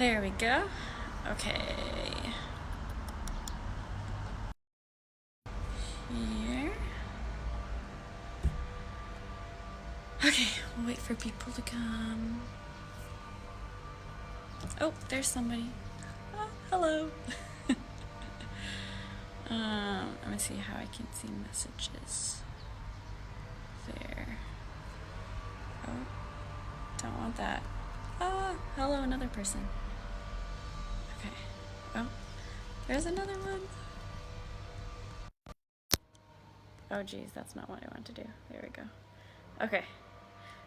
There we go. Okay. Here. Okay, we'll wait for people to come. Oh, there's somebody. Oh, hello. Let me see how I can see messages. There. Oh, don't want that. Ah, hello, another person. Okay. Oh, there's another one. Oh, geez, that's not what I want to do. There we go. Okay.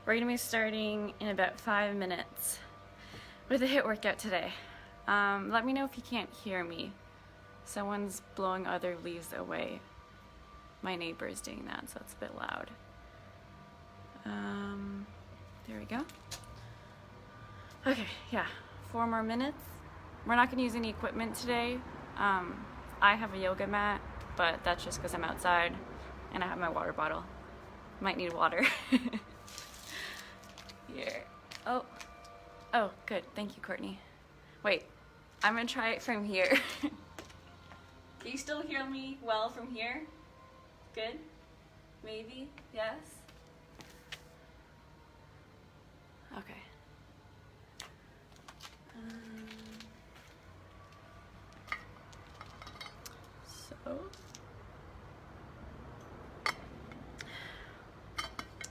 We're going to be starting in about 5 minutes with a HIIT workout today. Let me know if you can't hear me. Someone's blowing other leaves away. My neighbor is doing that, so it's a bit loud. There we go. Okay, yeah, 4 more minutes. We're not going to use any equipment today. I have a yoga mat, but that's just because I'm outside and I have my water bottle. Might need water. Here. Oh, good. Thank you, Courtney. Wait, I'm gonna try it from here. Can you still hear me well from here? Good? Maybe? Yes? Okay.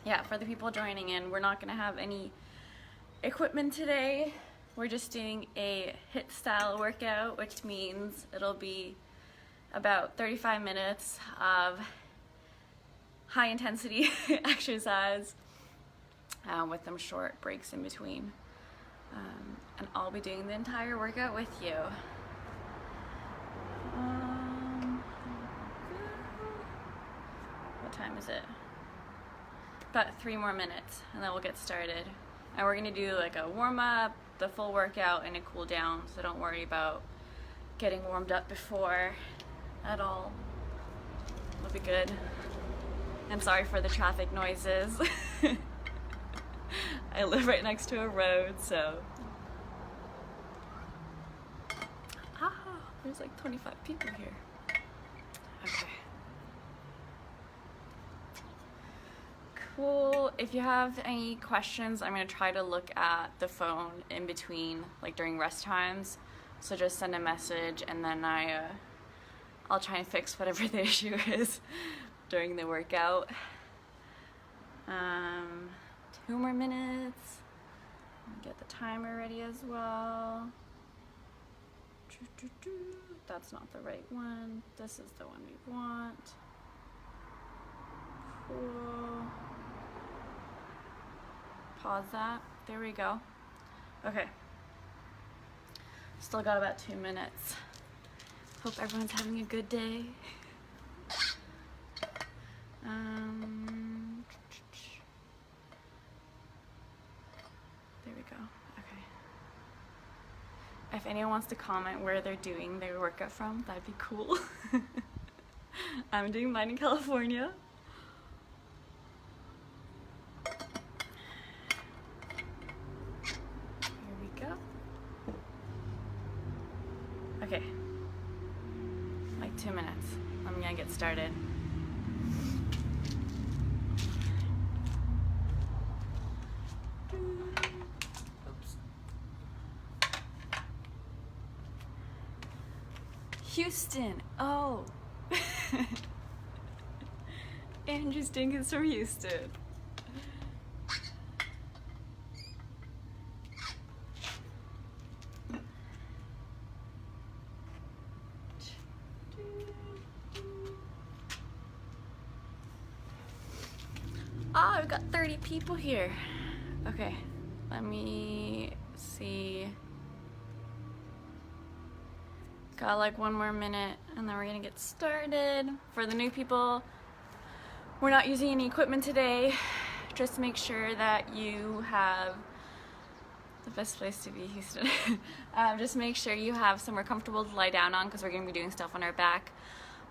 Yeah, for the people joining in, we're not gonna have any equipment today. We're just doing a HIIT style workout, which means it'll be about 35 minutes of high intensity exercise with some short breaks in between. And I'll be doing the entire workout with you. What time is it? About 3 more minutes and then we'll get started. And we're gonna do like a warm up, the full workout, and a cool down, so don't worry about getting warmed up before at all. It'll be good. I'm sorry for the traffic noises. I live right next to a road, so. There's like 25 people here. Okay. Cool. If you have any questions, I'm going to try to look at the phone in between, like during rest times. So just send a message and then I'll try and fix whatever the issue is during the workout. 2 more minutes. Get the timer ready as well. That's not the right one. This is the one we want. Cool. Pause that. There we go. Okay. Still got about 2 minutes. Hope everyone's having a good day. There we go. Okay. If anyone wants to comment where they're doing their workout from, that'd be cool. I'm doing mine in California. Okay, like 2 minutes. I'm gonna get started. Oops. Houston, oh. Andrew Stinkins from Houston. Oh, I've got 30 people here. Okay, let me see. Got like 1 more minute and then we're gonna get started. For the new people, we're not using any equipment today. Just make sure that you have the best place to be, Houston. Just make sure you have somewhere comfortable to lie down on because we're gonna be doing stuff on our back.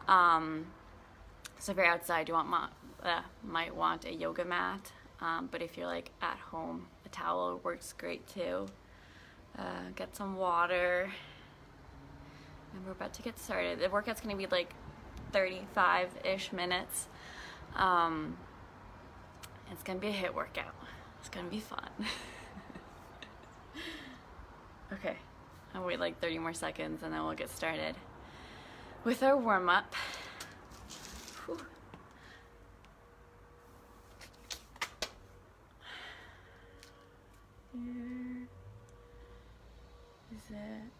So if you're outside, you might want a yoga mat, but if you're like at home, a towel works great too. get some water, and we're about to get started. The workout's gonna be like 35-ish minutes. It's gonna be a HIIT workout. It's gonna be fun. Okay, I'll wait like 30 more seconds and then we'll get started with our warm-up. Here is it.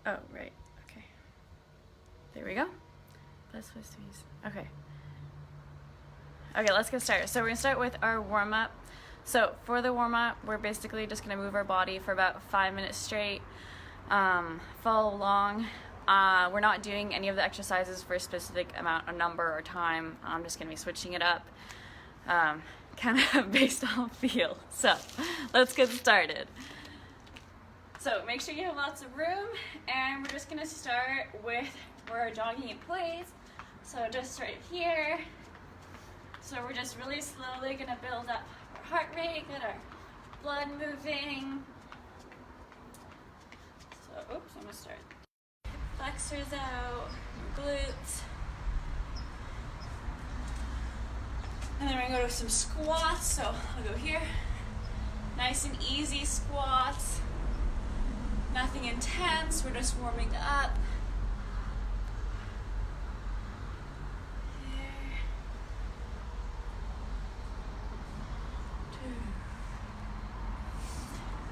Oh, right. Okay. There we go. That's supposed to use. Okay. Okay, let's get started. So we're gonna start with our warm-up. So for the warm-up, we're basically just gonna move our body for about 5 minutes straight. Follow along. We're not doing any of the exercises for a specific amount, a number, or time. I'm just gonna be switching it up, kind of based on feel. So let's get started. So make sure you have lots of room, and we're just gonna start with where our jogging in place. So just right here. So we're just really slowly gonna build up our heart rate, get our blood moving. So, oops, I'm gonna start. Flexors out, glutes. And then we're gonna go to some squats. So I'll go here. Nice and easy squats. Nothing intense, we're just warming up. Here. 2.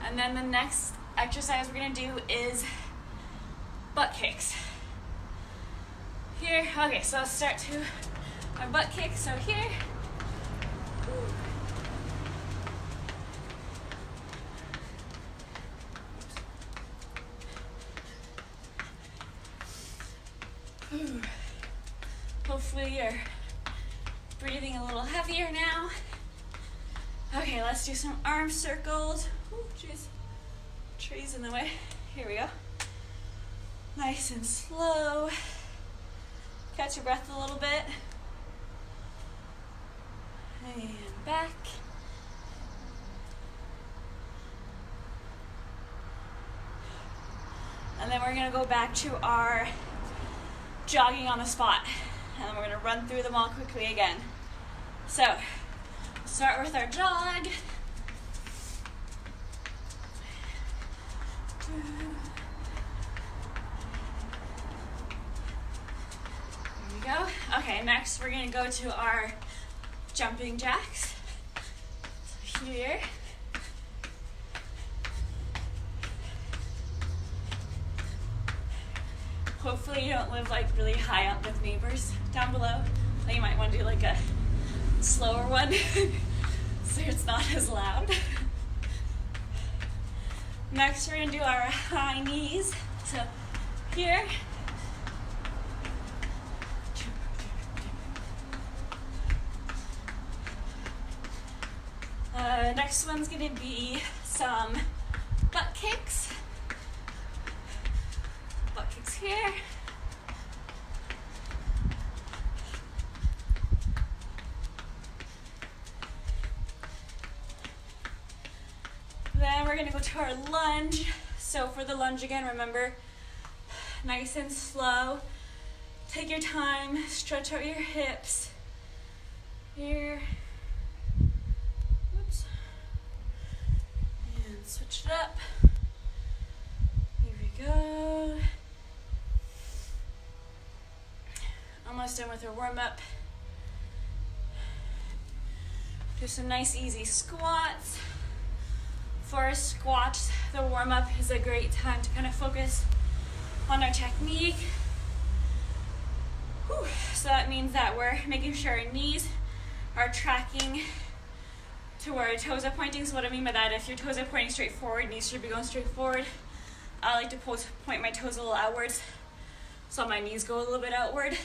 And then the next exercise we're gonna do is butt kicks. Here, okay, so let's start to our butt kicks. So here. Hopefully you're breathing a little heavier now. Okay, let's do some arm circles. Oh, jeez. Trees in the way. Here we go. Nice and slow. Catch your breath a little bit. And back. And then we're gonna go back to our jogging on the spot. And we're gonna run through them all quickly again. So, start with our jog. There we go. Okay, next we're gonna go to our jumping jacks. So here. Hopefully you don't live like really high up with neighbors down below. Then you might want to do like a slower one so it's not as loud. Next we're gonna do our high knees. So here. Next one's gonna be some butt kicks. Butt kicks here. Then we're gonna go to our lunge. So for the lunge again, remember, nice and slow. Take your time, stretch out your hips. Here. Oops. And switch it up. Here we go. Almost done with our warm-up. Do some nice easy squats. For a squat, the warm-up is a great time to kind of focus on our technique. Whew. So that means that we're making sure our knees are tracking to where our toes are pointing. So what I mean by that, if your toes are pointing straight forward, knees should be going straight forward. I like to point my toes a little outwards so my knees go a little bit outward.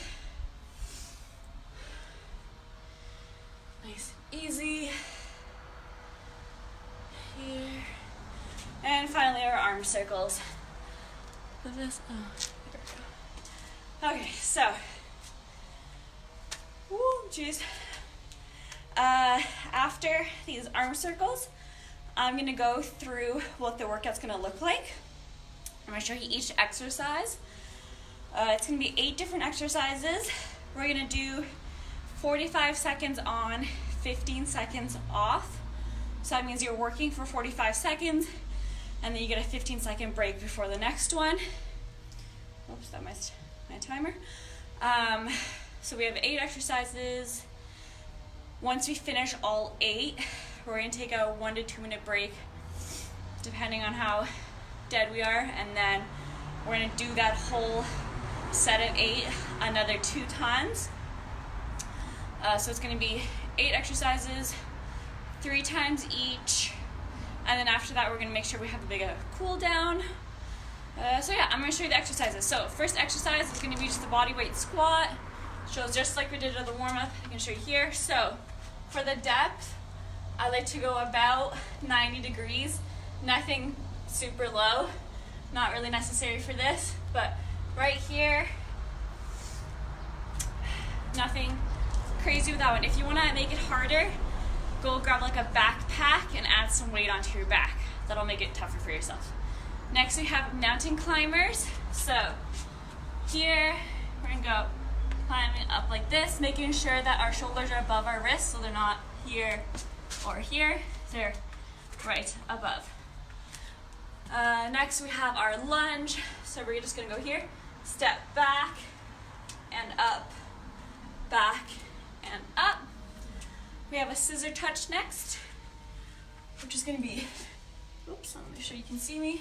Nice and easy. Here. And finally our arm circles. There we go. Okay, so, woo, geez. After these arm circles, I'm gonna go through what the workout's gonna look like. I'm gonna show you each exercise. It's gonna be 8 different exercises. We're gonna do 45 seconds on, 15 seconds off. So that means you're working for 45 seconds and then you get a 15-second break before the next one. Oops, that missed my timer. So we have 8 exercises. Once we finish all 8, we're gonna take a 1 to 2 minute break, depending on how dead we are, and then we're gonna do that whole set of 8 another 2 times. So it's gonna be 8 exercises, 3 times each, and then after that we're gonna make sure we have a big cool down. So yeah, I'm gonna show you the exercises. So first exercise is gonna be just the body weight squat. Shows just like we did at the warm up. I can show you here. So for the depth, I like to go about 90 degrees, nothing super low, not really necessary for this, but right here, nothing crazy with that one. If you want to make it harder, go grab like a backpack and add some weight onto your back. That'll make it tougher for yourself. Next we have mountain climbers. So here we're gonna go climbing up like this, making sure that our shoulders are above our wrists, so they're not here or here, they're right above. Next we have our lunge. So we're just gonna go here, step back and up, back and up. We have a scissor touch next, which is gonna be, oops, let me make sure you can see me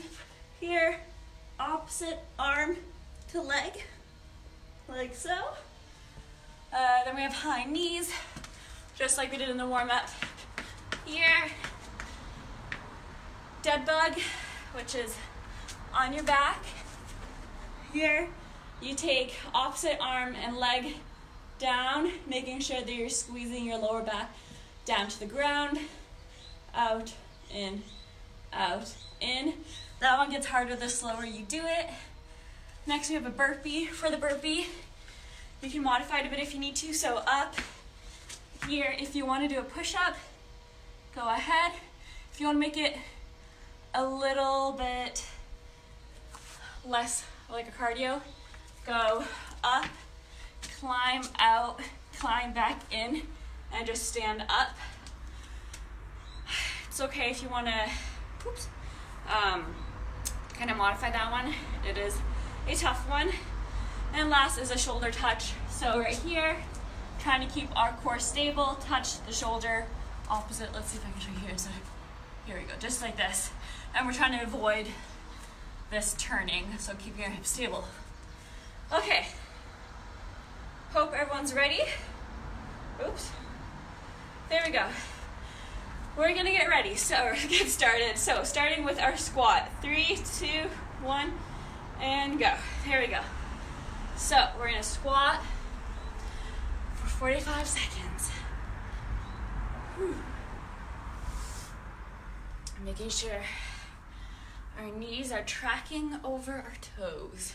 here, opposite arm to leg, like so. Then we have high knees, just like we did in the warm-up. Here, dead bug, which is on your back. Here, you take opposite arm and leg down, making sure that you're squeezing your lower back down to the ground. Out, in, out, in. That one gets harder the slower you do it. Next we have a burpee. For the burpee, you can modify it a bit if you need to. So up here, if you want to do a push-up, go ahead. If you want to make it a little bit less like a cardio, go up, climb out, climb back in, and just stand up. It's okay if you want to, oops, kind of modify that one. It is a tough one. And last is a shoulder touch. So right here, trying to keep our core stable, touch the shoulder opposite. Let's see if I can show you here. So here we go, just like this. And we're trying to avoid this turning, so keep your hips stable. Okay, hope everyone's ready. Oops, there we go. We're gonna get ready, so we're gonna get started. So starting with our squat, 3, 2, 1, and go. Here we go. So we're gonna squat for 45 seconds. Whew. Making sure our knees are tracking over our toes.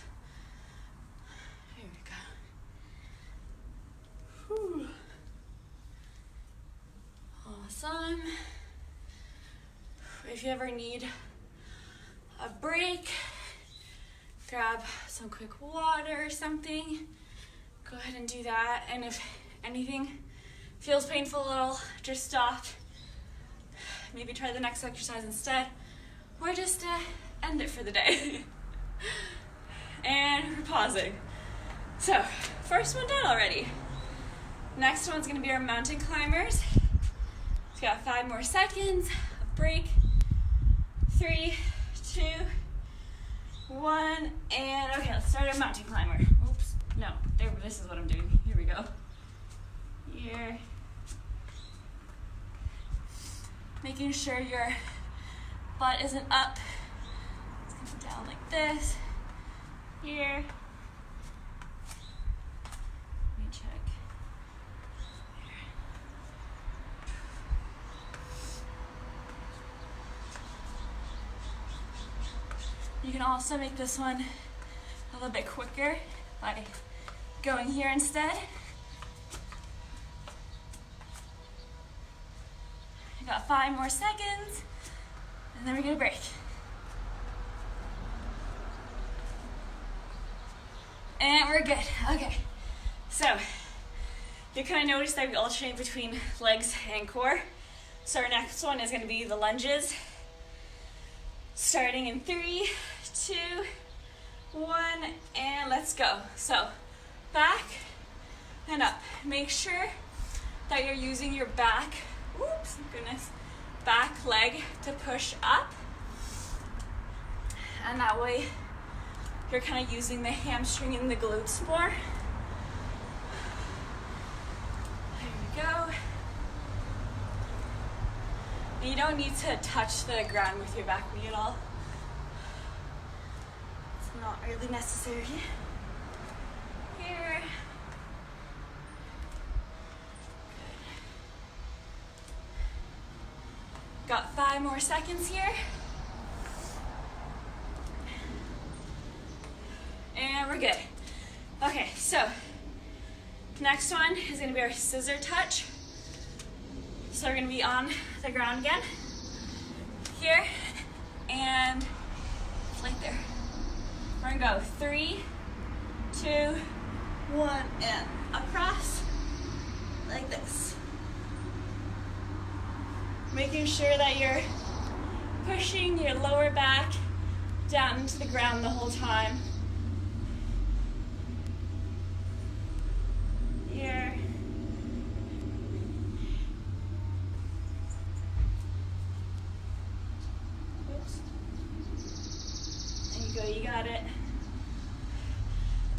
Here we go. Whew. Awesome. If you ever need a break, grab some quick water or something, go ahead and do that. And if anything feels painful at all, just stop. Maybe try the next exercise instead, or just end it for the day. And we're pausing. So, first one done already. Next one's gonna be our mountain climbers. It's got 5 more seconds, a break. 3, 2, 1, and okay, let's start our mountain climber. Oops, no, there, this is what I'm doing. Here we go. Here. Making sure your butt isn't up. It's gonna down like this. Here. Let me check. Here. You can also make this one a little bit quicker by going here instead. Got 5 more seconds. And then we're gonna break. And we're good. Okay. So you kind of notice that we alternate between legs and core. So our next one is gonna be the lunges. Starting in 3, 2, 1, and let's go. So back and up. Make sure that you're using your back, back leg to push up. And that way you're kind of using the hamstring and the glutes more. There we go. And you don't need to touch the ground with your back knee at all. It's not really necessary. Here. Good. Got 5 more seconds here. And we're good. Okay, so next one is gonna be our scissor touch. So we're gonna be on the ground again, here, and right there. We're gonna go 3, 2, 1, and across, like this. Making sure that you're pushing your lower back down into the ground the whole time. Here. You got it.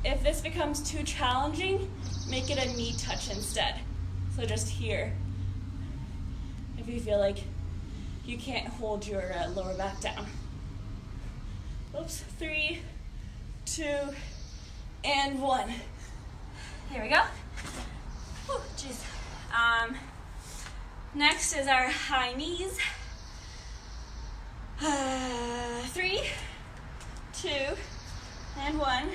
If this becomes too challenging, make it a knee touch instead. So just here. If you feel like you can't hold your lower back down. Oops, 3, 2, and 1. Here we go. Whew, geez. Next is our high knees. 3, 2, and 1,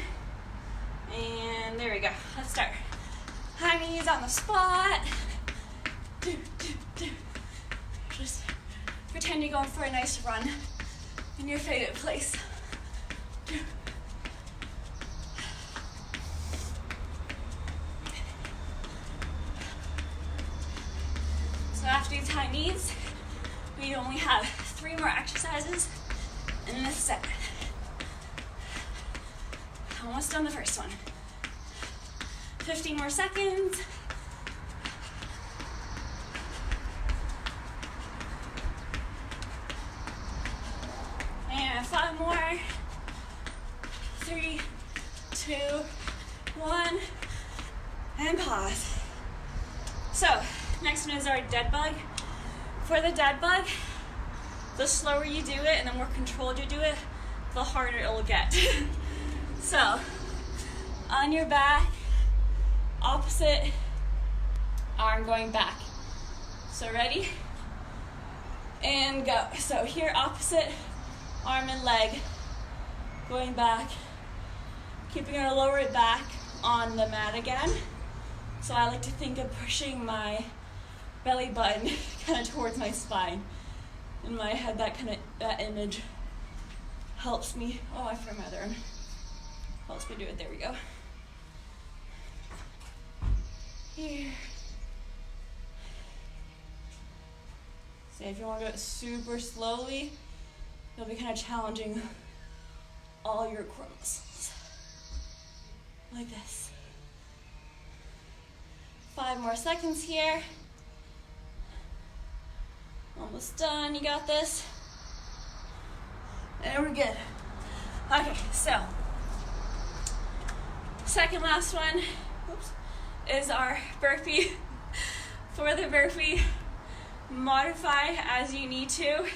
and there we go. Let's start. High knees on the spot. Just pretend you're going for a nice run in your favorite place. So after these high knees, we only have 3 more exercises in this set. Almost done the first one. 15 more seconds. And 5 more. 3, 2, 1, and pause. So, next one is our dead bug. For the dead bug, the slower you do it and the more controlled you do it, the harder it will get. So, on your back, opposite arm going back. So ready? And go. So here, opposite arm and leg going back. Keeping our lower back on the mat again. So I like to think of pushing my belly button kind of towards my spine. In my head, that image helps me. Oh, I forgot my other arm. Helps me do it. There we go. Here. So if you want to do it super slowly, it'll be kind of challenging all your core muscles. Like this. 5 more seconds here. Almost done. You got this. And we're good. Okay, so second last one is our burpee. For the burpee, modify as you need to.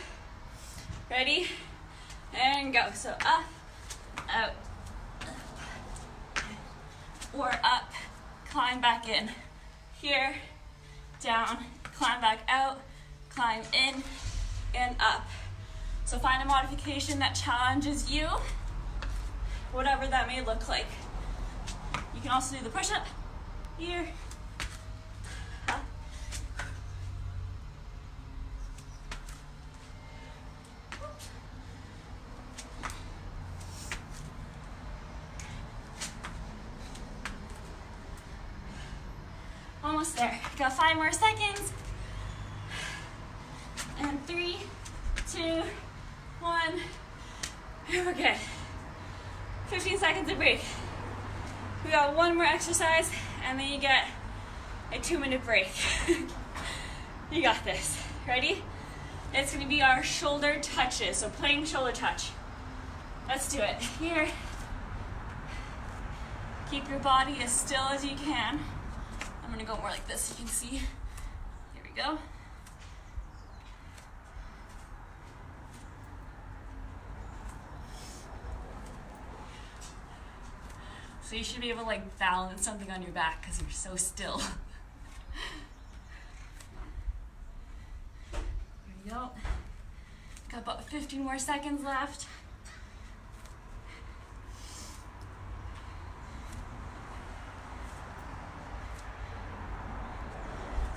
Ready? And go. So up, out, or up, climb back in. Here, down, climb back out, climb in, and up. So find a modification that challenges you, whatever that may look like. You can also do the push-up, here, up. There, got 5 more seconds. And 3, 2, 1. We're good. 15 seconds of break. We got 1 more exercise, and then you get a 2-minute break. You got this. Ready? It's gonna be our shoulder touches, so playing shoulder touch. Let's do it. Here. Keep your body as still as you can. I'm gonna go more like this so you can see. Here we go. So you should be able to like balance something on your back because you're so still. There we go. Got about 15 more seconds left.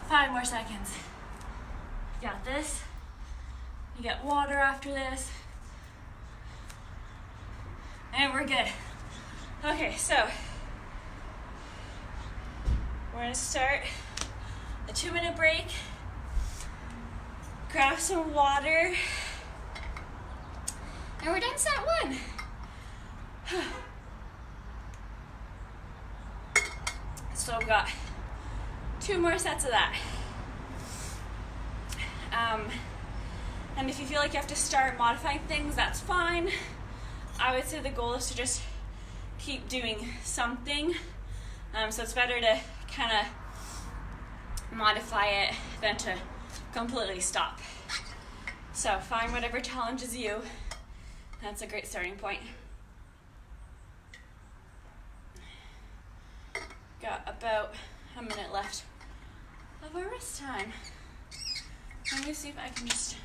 Five more seconds. You got this. You get water after this. And we're good. Okay, so we're gonna start a 2-minute break. Grab some water. And we're done set 1. So I've got 2 more sets of that. And if you feel like you have to start modifying things, that's fine. I would say the goal is to just keep doing something. So it's better to kind of modify it than to completely stop. So find whatever challenges you. That's a great starting point. Got about a minute left of our rest time. Let me see if I can just,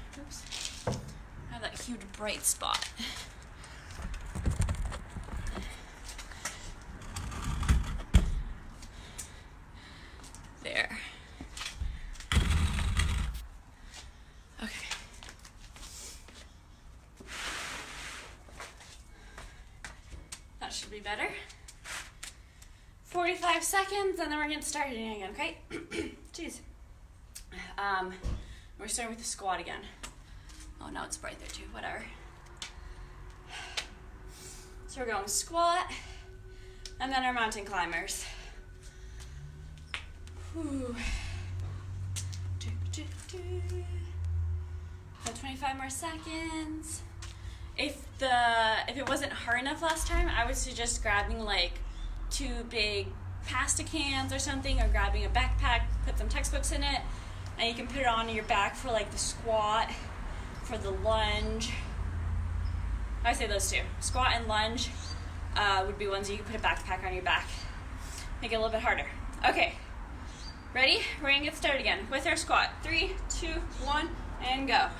have that huge bright spot. There. Okay. That should be better. 45 seconds, and then we're getting started again, okay? Jeez. We're starting with the squat again. Oh, now it's bright there too, whatever. So we're going squat, and then our mountain climbers. Whew. So 25 more seconds. If it wasn't hard enough last time, I would suggest grabbing like 2 big pasta cans or something, or grabbing a backpack, put some textbooks in it, and you can put it on your back for like the squat, for the lunge. I would say those 2. Squat and lunge would be ones you can put a backpack on your back. Make it a little bit harder. Okay, ready? We're gonna get started again with our squat. 3, 2, 1, and go.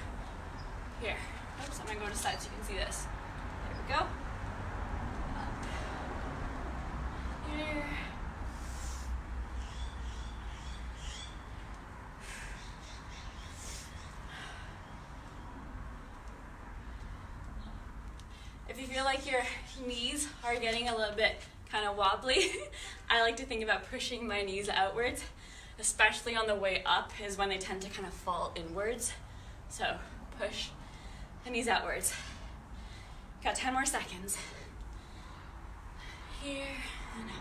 Here. Oops, I'm gonna go to the side so you can see this. There we go. Up. Here. If you feel like your knees are getting a little bit kind of wobbly, I like to think about pushing my knees outwards, especially on the way up is when they tend to kind of fall inwards. So push the knees outwards. Got 10 more seconds. Here and up.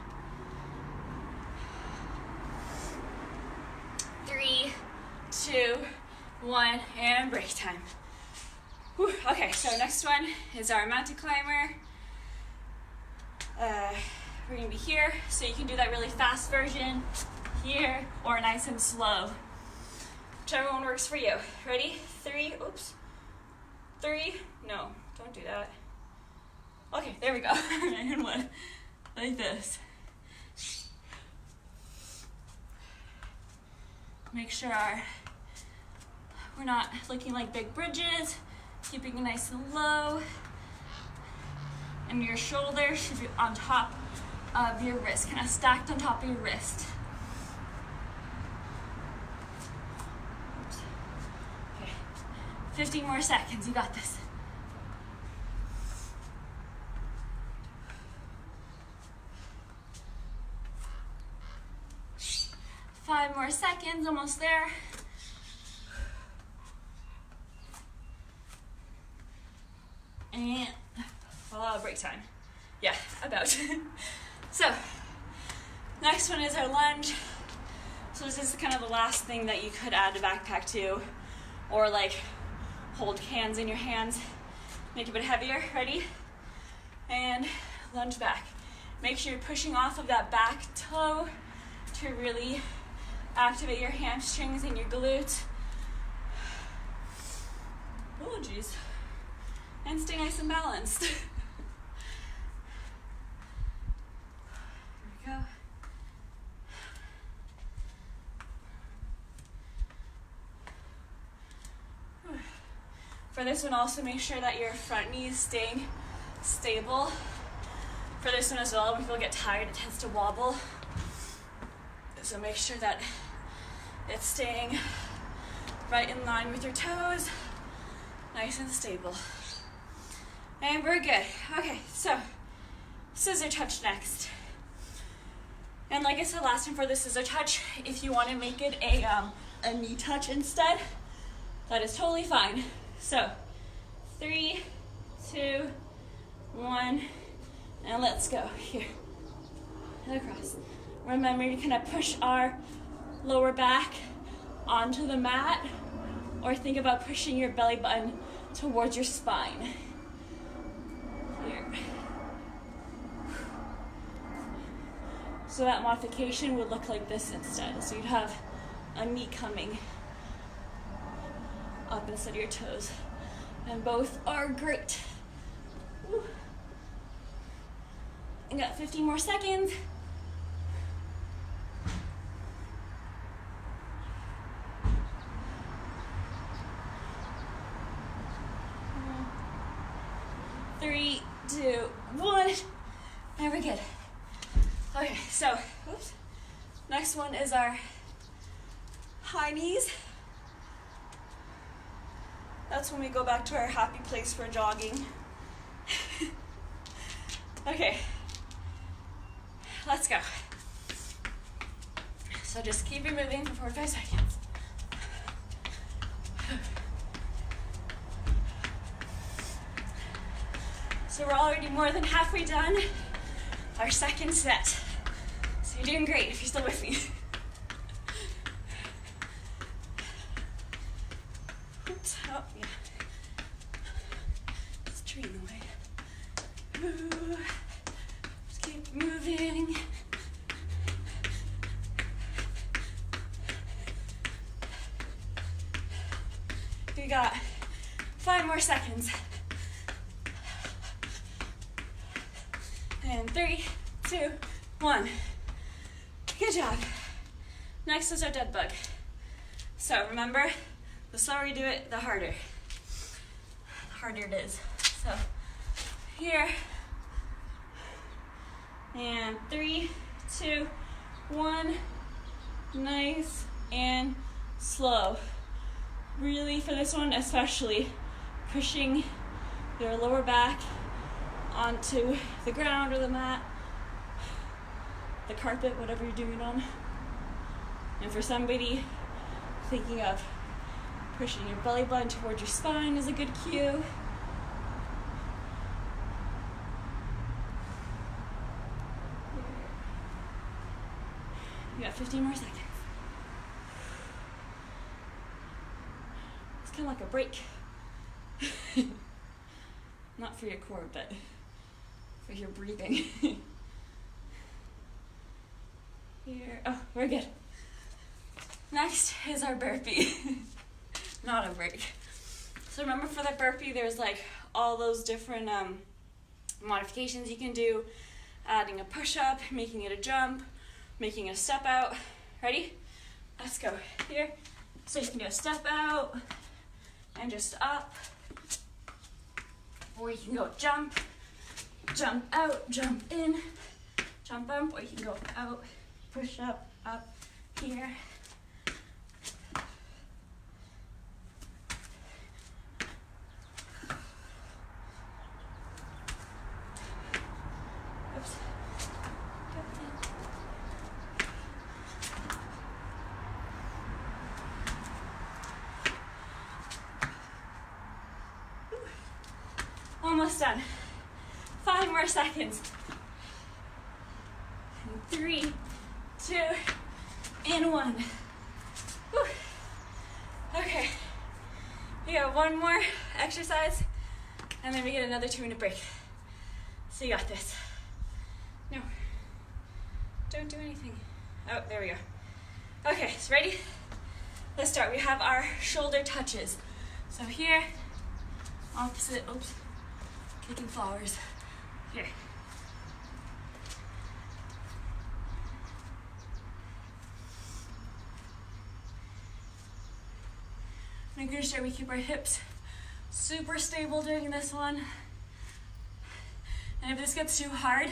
3, 2, 1, and break time. Whew. Okay, so next one is our mountain climber. We're gonna be here, so you can do that really fast version here, or nice and slow. Whichever one works for you. Ready? 3, oops. 3, no, don't do that. Okay, there we go. And 1, like this. Make sure we're not looking like big bridges. Keeping it nice and low. And your shoulder should be on top of your wrist, kind of stacked on top of your wrist. Oops. Okay, 15 more seconds, you got this. 5 5 more seconds, almost there. And, break time. Yeah, about. So, next one is our lunge. So this is kind of the last thing that you could add a backpack to, or like hold cans in your hands, make it a bit heavier. Ready? And lunge back. Make sure you're pushing off of that back toe to really activate your hamstrings and your glutes. Oh, geez. And stay nice and balanced. Here we go. For this one, also make sure that your front knee is staying stable. For this one as well, when people get tired, it tends to wobble. So make sure that it's staying right in line with your toes, nice and stable. And we're good. Okay, so scissor touch next. And like I said last time for the scissor touch, if you want to make it a knee touch instead, that is totally fine. So 3, 2, 1, and let's go. Here, across. Remember to kind of push our lower back onto the mat, or think about pushing your belly button towards your spine. Here. So that modification would look like this instead. So you'd have a knee coming up instead of your toes. And both are great. Woo. I got 15 more seconds. Three, 2, 1, and we're good. Okay, so, oops. Next one is our high knees. That's when we go back to our happy place for jogging. Okay, let's go. So just keep it moving for 45 seconds. So we're already more than halfway done our second set. So you're doing great if you're still with me. Oops, oh yeah. It's a tree in the way. Ooh. Just keep moving. We got 5 more seconds. And 3, 2, 1. Good job. Next is our dead bug. So remember, the slower you do it, the harder it is. So here, and 3, 2, 1. Nice and slow. Really, for this one especially, pushing your lower back onto the ground or the mat, the carpet, whatever you're doing it on. And for somebody, thinking of pushing your belly button towards your spine is a good cue. You got 15 more seconds. It's kind of like a break. Not for your core, but for your breathing. Here, oh, we're good. Next is our burpee. Not a break. So remember, for that burpee, there's like all those different modifications you can do. Adding a push-up, making it a jump, making a step out. Ready? Let's go. Here. So you can do a step out and just up. Or you can go jump, jump out, jump in, jump up, or you can go out, push up, here. Oops. Almost done. 5 more seconds. 3, 2, and 1. Whew. Okay. We got one more exercise, and then we get another 2-minute break. So you got this. No. Don't do anything. Oh, there we go. Okay, so ready? Let's start. We have our shoulder touches. So here, opposite, oops, kicking flowers. Here. Making sure we keep our hips super stable during this one. And if this gets too hard,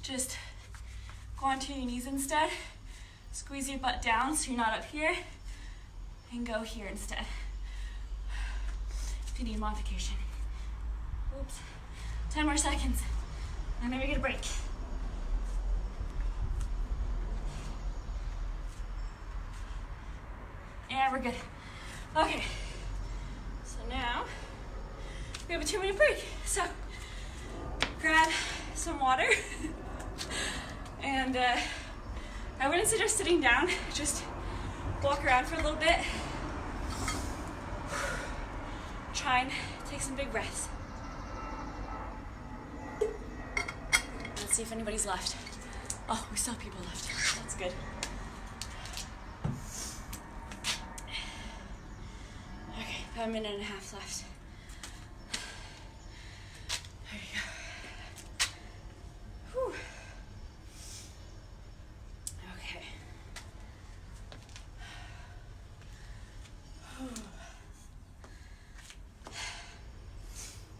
just go onto your knees instead. Squeeze your butt down so you're not up here, and go here instead if you need modification. Oops. 10 more seconds, and then we get a break. And we're good. Okay, so now we have a 2-minute break. So grab some water, and I wouldn't suggest sitting down, just walk around for a little bit. Try and take some big breaths. Let's see if anybody's left. Oh, we still have people left. That's good. Okay, about a minute and a half left. There you go. Whew. Okay.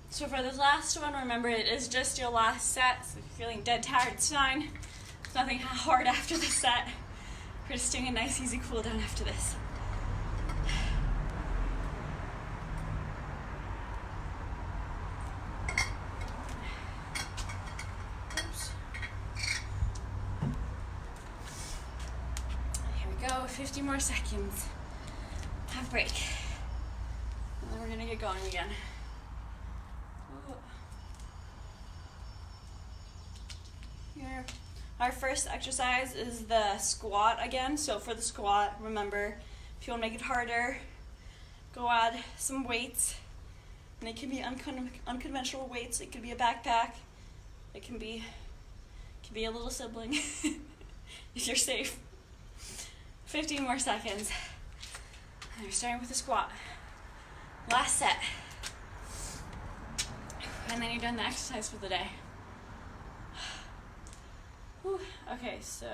So for this last one, remember it is just your last set, so if you're feeling dead tired, it's fine. There's nothing hard after the set. We're just doing a nice easy cool down after this. Oops. Here we go, 50 more seconds. Have a break. And then we're gonna get going again. Here. Our first exercise is the squat again. So for the squat, remember, if you want to make it harder, go add some weights. And it can be unconventional weights. It could be a backpack. It can be a little sibling if you're safe. 15 more seconds. And you're starting with the squat. Last set. And then you're done the exercise for the day. Whew. Okay, so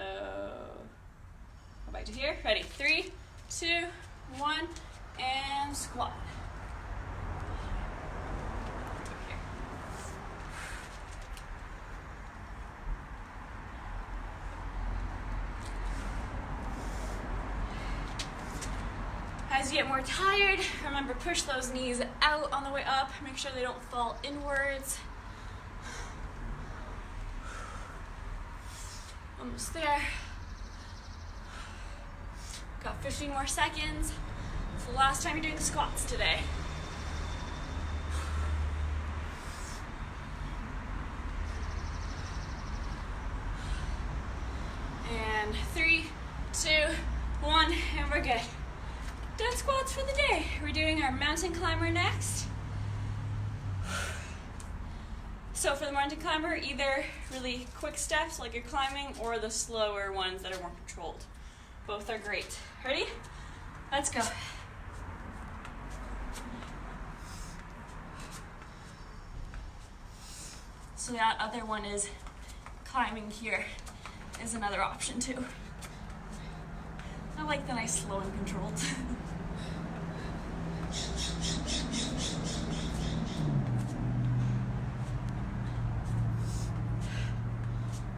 go back to here. Ready? 3, 2, 1, and squat. Here. As you get more tired, remember, push those knees out on the way up. Make sure they don't fall inwards. Almost there. Got 15 more seconds. It's the last time you're doing the squats today. And 3, 2, 1, and we're good. Done squats for the day. We're doing our mountain climber next. So for the mountain climber, either really quick steps like you're climbing or the slower ones that are more controlled. Both are great. Ready? Let's go. So that other one is climbing here is another option too. I like the nice slow and controlled.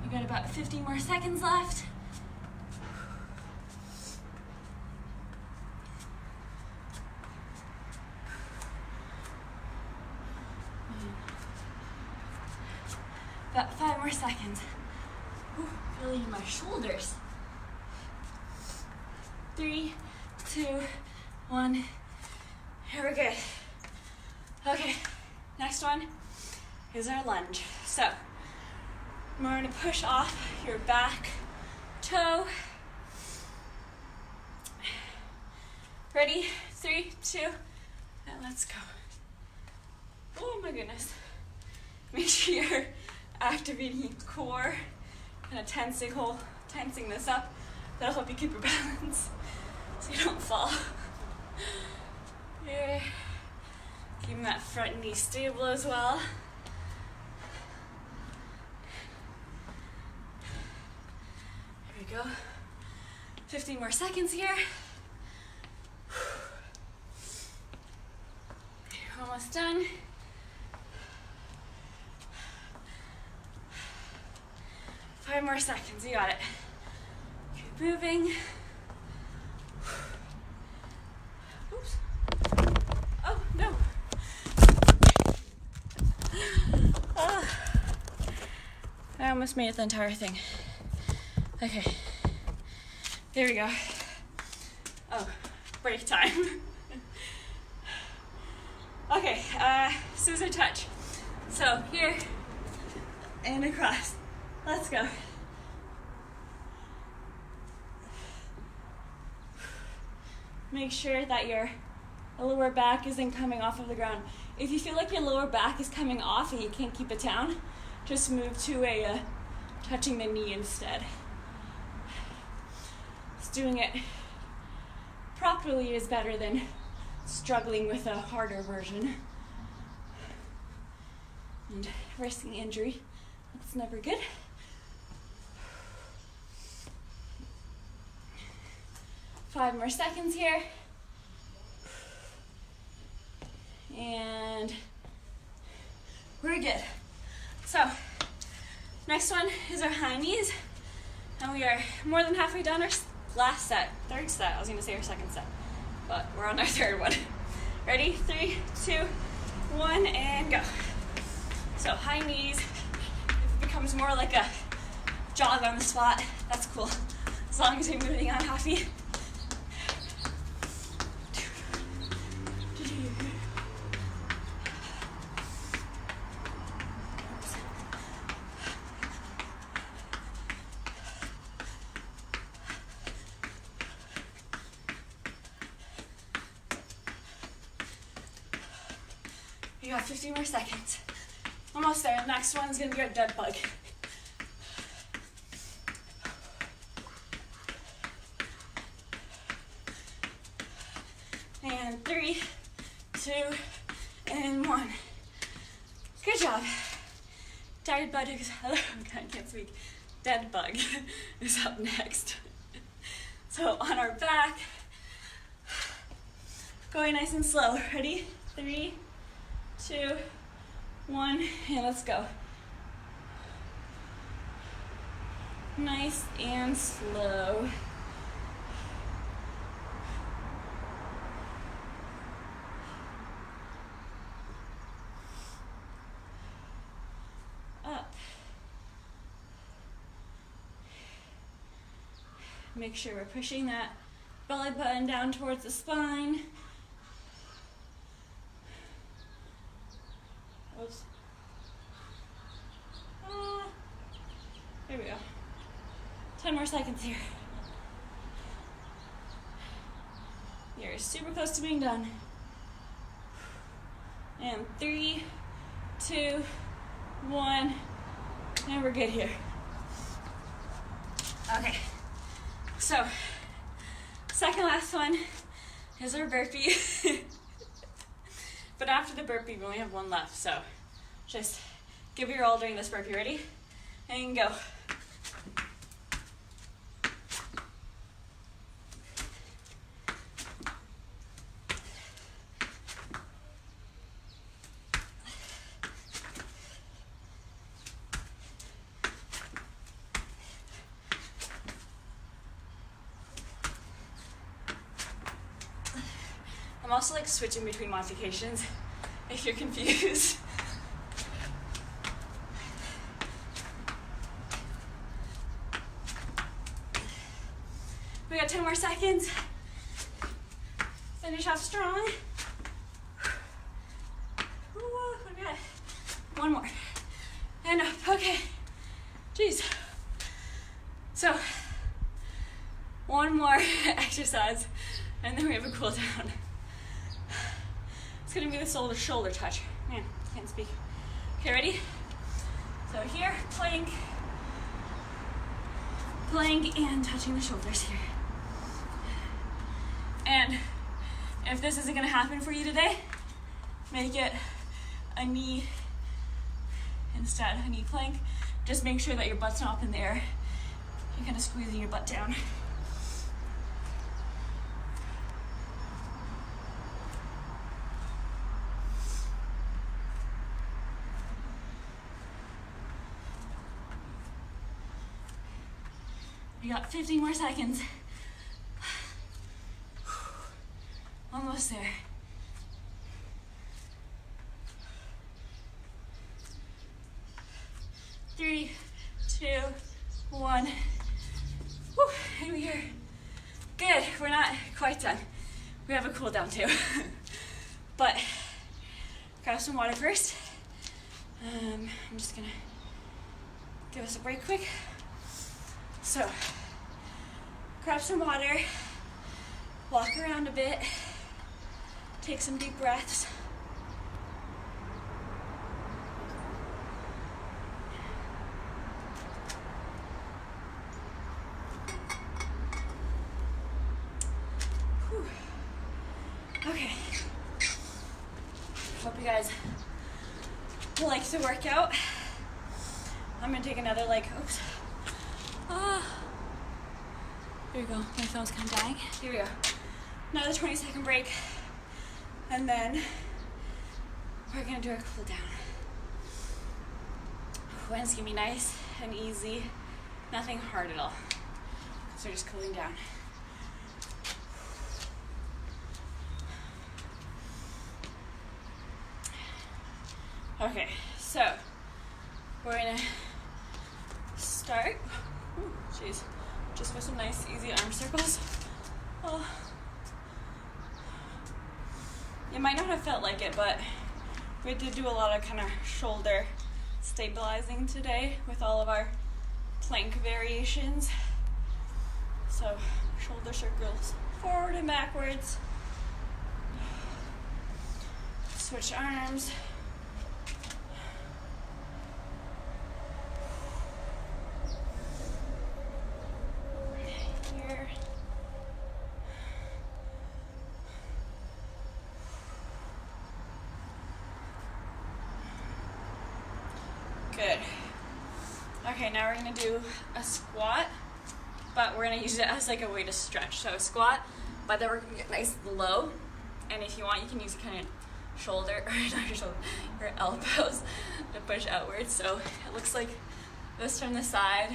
You got about 15 more seconds left. About 5 more seconds. Ooh, feeling my shoulders. 3, 2, 1. Here we're good. Okay. Next one is our lunge. So we're going to push off your back toe. Ready? 3, 2, and let's go. Oh my goodness. Make sure you're activating your core, kind of tensing this up. That'll help you keep your balance so you don't fall. Yeah. Keeping that front knee stable as well. Here we go. 15 more seconds here. Almost done. Five more seconds, you got it. Keep moving. Oops. Oh, no. I almost made it the entire thing. Okay. There we go. Oh, break time. Okay, scissor touch. So here and across. Let's go. Make sure that your lower back isn't coming off of the ground. If you feel like your lower back is coming off and you can't keep it down, just move to a touching the knee instead. Just doing it properly is better than struggling with a harder version. And risking injury, that's never good. Five more seconds here. And we're good. So, next one is our high knees. And we are more than halfway done our last set, third set. I was gonna say our second set, but we're on our third one. Ready? 3, 2, 1, and go. So high knees. If it becomes more like a jog on the spot, that's cool. As long as you're moving, I'm happy. You got 15 more seconds. Almost there. The next one is going to be our dead bug. And 3, 2, and 1. Good job. Dead bug is, I can't speak. Dead bug is up next. So on our back, going nice and slow. Ready? 3, 2, 1, and let's go. Nice and slow. Up. Make sure we're pushing that belly button down towards the spine. Oops. There we go. 10 more seconds here. You're super close to being done. And 3, 2, 1, and we're good here. Okay, so second last one is our burpee. But after the burpee, we only have one left, so just give it your all during this burpee. Ready? And go. I'm also like switching between modifications if you're confused. We got 10 more seconds. Finish off strong. Ooh, we're good. one more. And up, okay. Jeez. So, one more exercise, and then we have a cool down. It's gonna be the shoulder touch. Man, can't speak. Okay, ready? So here, plank, and touching the shoulders here. And if this isn't gonna happen for you today, make it a knee instead, a knee plank. Just make sure that your butt's not up in the air. You're kind of squeezing your butt down. You got 15 more seconds. Almost there. 3, 2, 1. Woo, and we're here. Good, we're not quite done. We have a cool down too. But grab some water first. I'm just gonna give us a break quick. So, grab some water, walk around a bit, take some deep breaths. Whew. Okay. Hope you guys like the workout. I'm gonna take another leg. Oops. Here we go. My phone's kind of dying. Here we go. Another 20-second break. And then we're going to do our cool down. And it's going to be nice and easy. Nothing hard at all. So we're just cooling down. Okay, so we're going to start. Ooh, jeez. Just for some nice, easy arm circles. Oh. You might not have felt like it, but we did do a lot of kind of shoulder stabilizing today with all of our plank variations. So, shoulder circles forward and backwards. Switch arms. Good. Okay, now we're gonna do a squat, but we're gonna use it as like a way to stretch. So a squat, but then we're gonna get nice and low. And if you want, you can use kind of shoulder, or not your shoulder, your elbows to push outwards. So it looks like this from the side.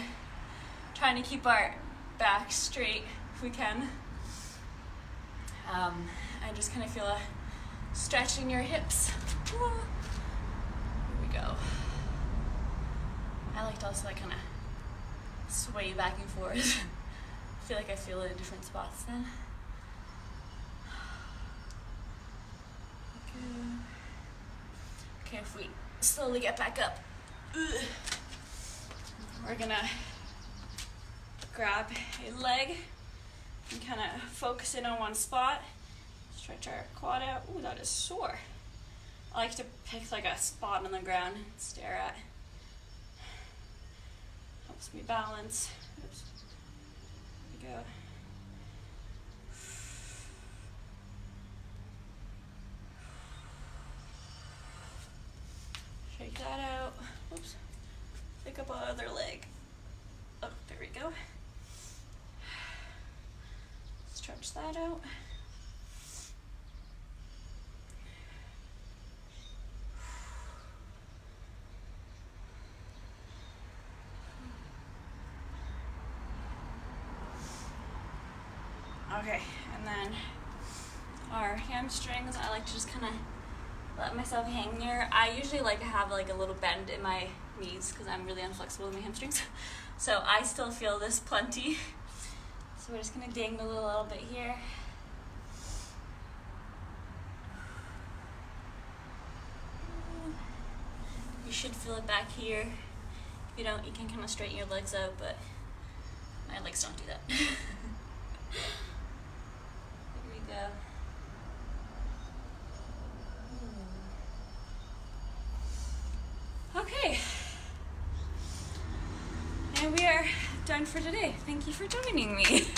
Trying to keep our back straight if we can. And just kind of feel a stretch in your hips. Here we go. I like to also like kind of sway back and forth. I feel like I feel it in different spots then. Okay, if we slowly get back up, we're gonna grab a leg and kind of focus in on one spot. Stretch our quad out. Ooh, that is sore. I like to pick like a spot on the ground and stare at. Helps me balance. Oops. There we go. Shake that out. Oops. Pick up our other leg. Oh, there we go. Stretch that out. Okay, and then our hamstrings, I like to just kind of let myself hang there. I usually like to have like a little bend in my knees because I'm really inflexible in my hamstrings. So I still feel this plenty. So we're just gonna dangle a little bit here. You should feel it back here. If you don't, you can kind of straighten your legs out, but my legs don't do that. Here we go. Okay. And we are done for today. Thank you for joining me.